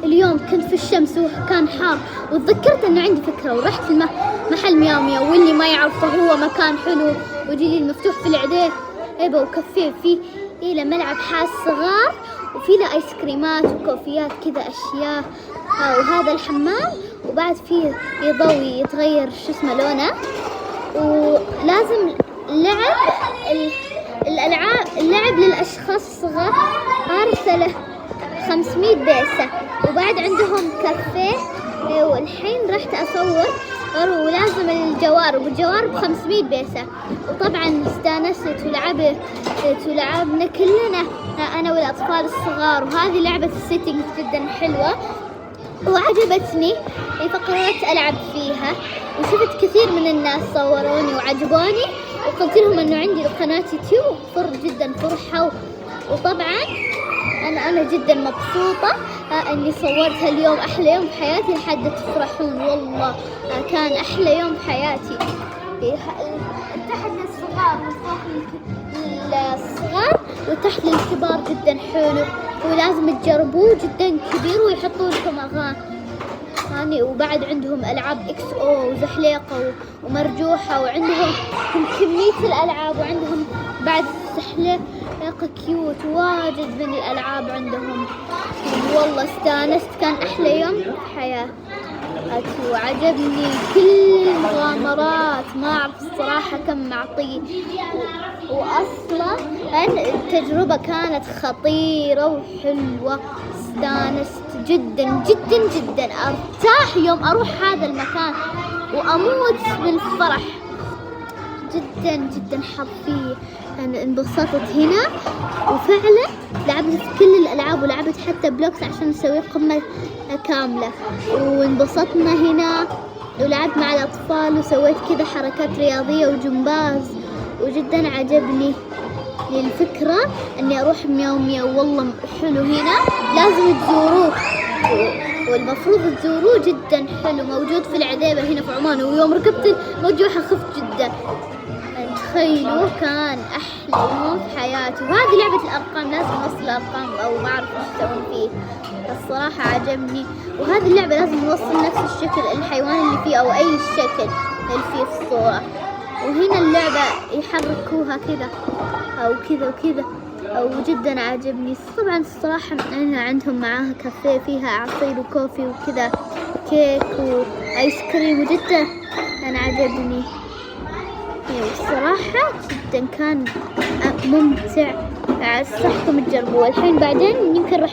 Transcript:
اليوم كنت في الشمس وكان حار، وتذكرت انه عندي فكرة ورحت محل مياو مياو، واللي ما يعرفه هو مكان حلو وجديد مفتوح في العديبة وكافيه فيه له ملعب حاس صغار، وفي له ايس كريمات وكوفيات كذا اشياء، وهذا الحمام، وبعد فيه يضوي يتغير شو اسمه لونه، ولازم اللعب للاشخاص الصغار له 500 بيسة، وبعد عندهم كافيه، والحين رحت اصور ولازم الجوارب 500 بيسة، وطبعا استانست ولعبنا كلنا انا والاطفال الصغار، وهذه لعبة السيتنج جدا حلوة وعجبتني، فقررت ألعب فيها، وشفت كثير من الناس صوروني وعجبوني، وقلت لهم إنه عندي قناة يوتيوب جدا فرحة، وطبعا أنا جدا مبسوطة إني صورتها اليوم، أحلى يوم في حياتي لحد تفرحون، والله كان أحلى يوم في حياتي. تحت للصغار وفوق للصغار وتحت للكبار جدا حلو، ولازم تجربوه جدا كبير، ويحطوا لكم أغاني، وبعد عندهم ألعاب إكس أو وزحليقة ومرجوحة، وعندهم كمية الألعاب، وعندهم بعد زحليقة كيوت، واجد من الألعاب عندهم، والله استانست، كان أحلى يوم في حياتي، وعجبني كل المغامرات، ما أعرف الصراحة كم أعطيه، وأصلا التجربة كانت خطيرة وحلوة، استانست جدا جدا جدا، أرتاح يوم أروح هذا المكان وأموت بالفرح، جدا جدا حظي أنا انبسطت هنا، وفعلا لعبت كل الألعاب، ولعبت حتى بلوكس عشان نسوي قمة كاملة، وانبسطنا هنا، ولعبت مع الأطفال وسويت كذا حركات رياضية وجمباز، وجدا عجبني الفكرة اني اروح مياو مياو، والله حلو هنا، لازم تزوروه، والمفروض تزوروه، جدا حلو، موجود في العديبة هنا في عمان، ويوم ركبت المرجوحة خفت جدا، تخيلوا كان احلى يوم في حياتي، وهذه لعبة الارقام، لازم نوصل الارقام او ما اعرف ايش يسوون فيه، الصراحة عجبني، وهذه اللعبة لازم نوصل نفس الشكل الحيوان اللي فيه او اي شكل اللي فيه في الصورة، وهنا اللعبة يحركوها كذا أو كذا وكذا، أو جدا عجبني، طبعا الصراحة أنا عندهم معاها كافيه فيها عصير وكوفي وكذا كيك وآيس كريم، وجدا أنا عجبني، الصراحة جدا كان ممتع، أنصحكم تجربوه. الحين بعدين يمكن